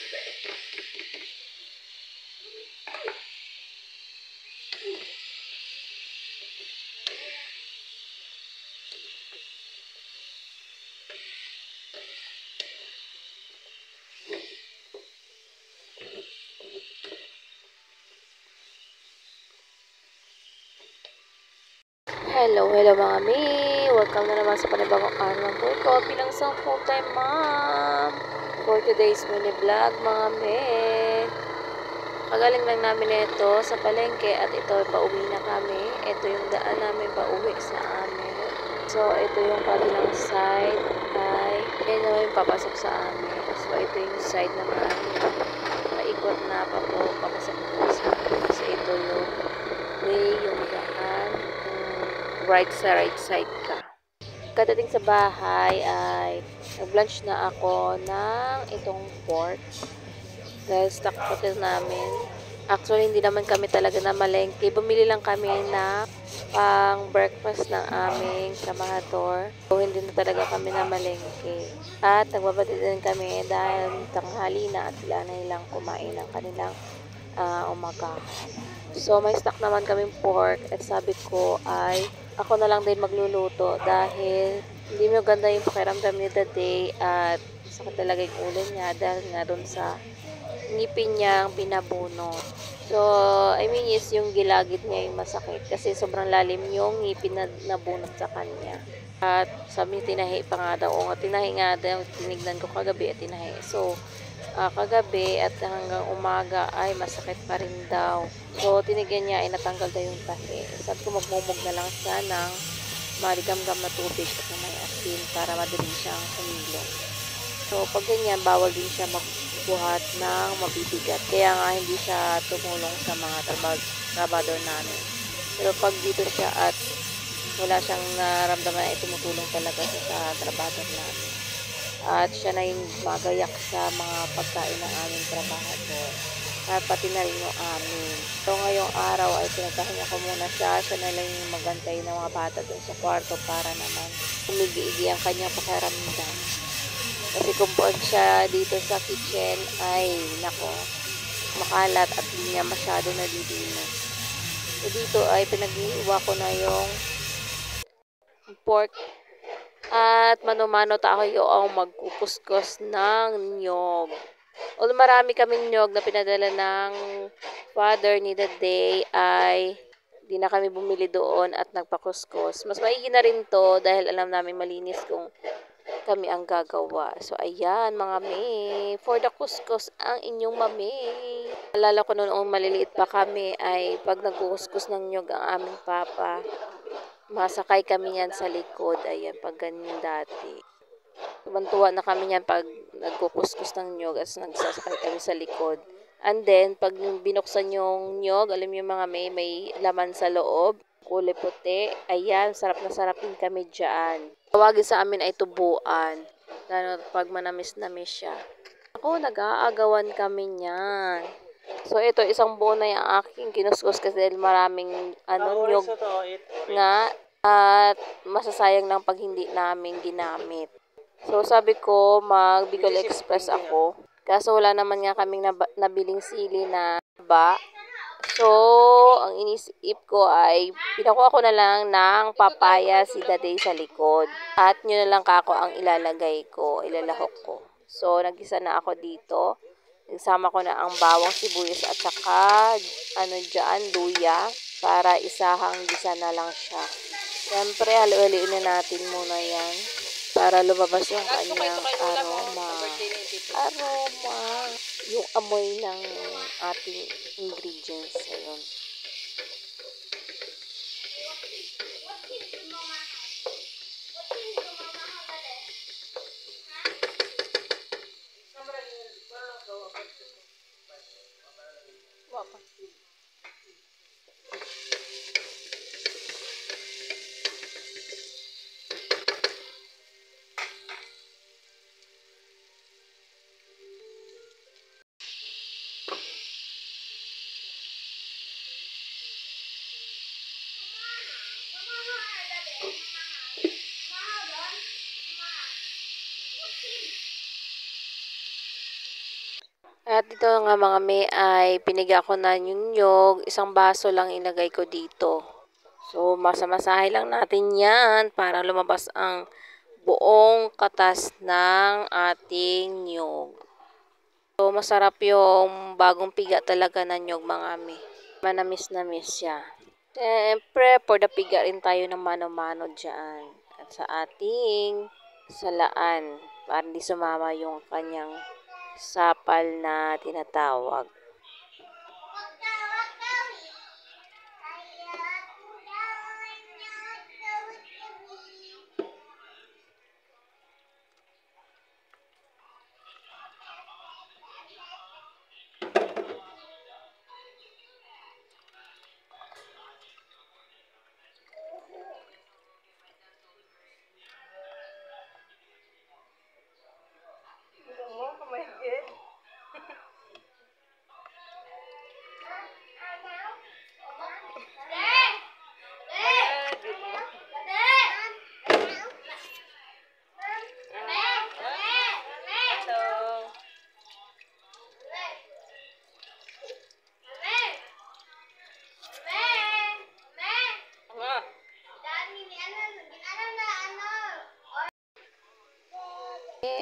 Hello mga mi! Welcome na naman sa panibagong araw ng buhay ko bilang isang full-time mom for today's mini vlog mga mi. Kagaling lang namin ito sa palengke at ito pauwi na kami. Ito yung daan namin pauwi sa amin. So ito yung kabilang side ay yan naman yung papasok sa amin. So ito yung side naman paikot na papasok na sa amin. So ito yung way yung daan right side ka. Kadating sa bahay ay nag-lunch na ako ng itong pork dahil stock hotel namin. Actually, hindi naman kami talaga na malengke. Bumili lang kami na pang breakfast ng aming trabahador. So, hindi na talaga kami na malengke. At nagbabati din kami dahil tanghali na at sila na nilang kumain ng kanilang umagahan. So, may stock naman kaming pork at sabi ko ay ako na lang din magluluto dahil hindi mo ganda yung pakiramdam niya that day at sakit talaga yung ulo niya dahil nga doon sa ngipin niyang pinabunot. So, I mean is yung gilagid niya yung masakit kasi sobrang lalim yung ngipin na nabunot sa kanya. At sabi niya tinahi pa nga daw. O nga tinahi nga daw, tinignan ko kagabi at tinahi. So, kagabi at hanggang umaga ay masakit pa rin daw. So, tinigyan niya ay natanggal daw yung tahi. Sabi ko magmumog na lang siya ng maligam-gam na tubig at may asin para madali siyang humilong. So, pag ganyan, bawal din siya magbuhat ng mabibigat. Kaya nga hindi siya tumulong sa mga trabador namin. Pero pag dito siya at wala siyang naramdaman ay tumutulong talaga siya sa trabador namin. At siya na yung magayak sa mga pagkain ng aming trabahador. At pati na rin yung amin. So ngayong araw ay pinagpahinga ko muna siya. Siya na lang yung magantay ng mga bata dun sa kwarto para naman umigi-igi ang kanyang pakiramdam. Kasi kung puan siya dito sa kitchen ay nako, makalat at hindi niya masyado nalilinis. So dito ay pinag-iiwa ko na yung pork at mano-mano tayo yung magkukuskus ng niyog. Although marami kaming niyog na pinadala ng father ni the day ay di na kami bumili doon at nagpakuskus. Mas maigi na rin to dahil alam namin malinis kung kami ang gagawa. So ayan mga may, for the kuskus ang inyong mami. Alala ko noon maliliit pa kami ay pag nagkukuskus ng niyog ang aming papa, masakay kami yan sa likod. Ayan, pag ganyan dati. Tuwan-tuwa na kami yan pag nagkukuskus ng nyog at nagsasakay kami sa likod. And then, pag binuksan yung nyog, alam yung mga may laman sa loob, kulay puti. Ayan, sarap na sarap din kami dyan. Tawagin sa amin ay tubuan. Lalo pag manamis-namis siya. Ako, nag-aagawan kami niyan. So, ito, isang buo na yung aking kinuskus kasi maraming nyog nga at masasayang ng pag hindi namin ginamit. So, sabi ko, mag-Bicol Express ako. Kaso wala naman nga kaming nabiling sili na ba. So, ang inisip ko ay pinakuha ko na lang ng papaya si Daday sa likod. At nyo na lang kako ang ilalagay ko, ilalahok ko. So, nagisa na ako dito. Nagsama ko na ang bawang sibuyas at saka luya para isahang gisa na lang siya. Siyempre, halo-haloin na natin muna yan para lumabas yung kanyang aroma. Yung amoy ng ating ingredients. Ayun. At dito nga mga may ay piniga ko na yung nyog. Isang baso lang ilagay ko dito. So, masamasahe lang natin yan para lumabas ang buong katas ng ating nyog. So, masarap yung bagong piga talaga na nyog mga may. Manamis-namis siya. Siyempre, for the piga rin tayo ng mano-mano dyan. At sa ating salaan, para hindi sumama yung kanyang sapal na tinatawag.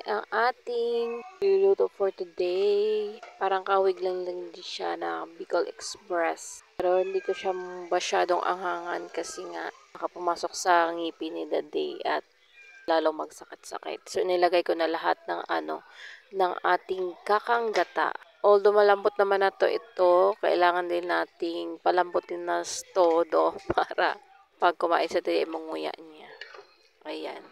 Ang ating luluto for today, parang kawig lang din siya na Bicol Express. Pero hindi ko siya masyadong anghangan kasi nga nakapumasok sa ngipin ni Daday at lalong magsakit-sakit. So nilagay ko na lahat ng ng ating kakanggata. Although malambot naman na ito, kailangan din nating palambutin na todo para pag kumain sa Daday manguya niya. Ayan.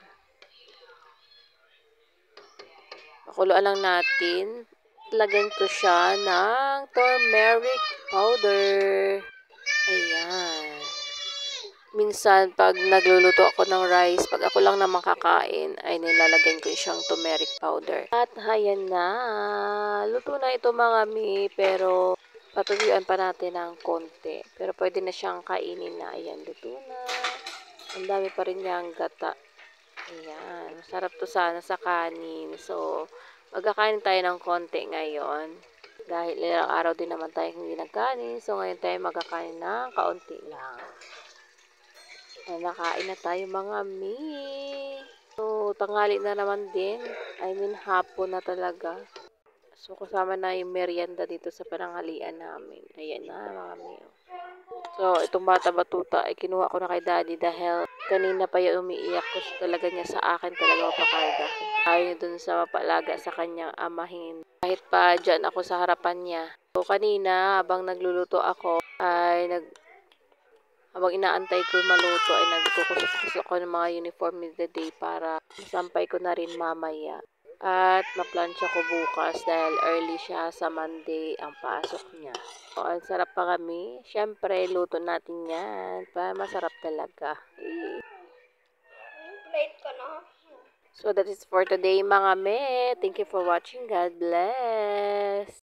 Pakuluan lang natin. Lagyan ko siya ng turmeric powder. Ayan. Minsan, pag nagluluto ako ng rice, pag ako lang naman kakain, ay nilalagyan ko siyang turmeric powder. At ayan na. Luto na ito mga mi, pero patuyuan pa natin ng konti. Pero pwede na siyang kainin na. Ayan, luto na. Ang dami pa rin niyang gata. Ayan, masarap to sana sa kanin. So, magkakain tayo ng konti ngayon. Dahil ilang araw din naman tayo hindi nagkanin. So, ngayon tayo magkakain ng kaunti lang. Nakain na tayo mga mi. So, tanghali na naman din. I mean, hapon na talaga. So, kasama na yung merienda dito sa pananghalian namin. Ayan na mga mi. So, itong bata batuta ay kinuha ko na kay daddy dahil kanina pa yung umiiyak ko talaga niya sa akin talaga mapakarga. Ayaw dun sa mapalaga sa kanyang amahin. Kahit pa dyan ako sa harapan niya. So, kanina habang nagluluto ako ay habang inaantay ko maluto ay nagkukusok ako ng mga uniform ni the day para masampay ko na rin mamaya. At maplansya ko bukas dahil early siya sa Monday ang pasok niya. So, ang sarap pa kami. Siyempre, luto natin yan. Masarap talaga. Plate ko na. So, that is for today mga me. Thank you for watching. God bless.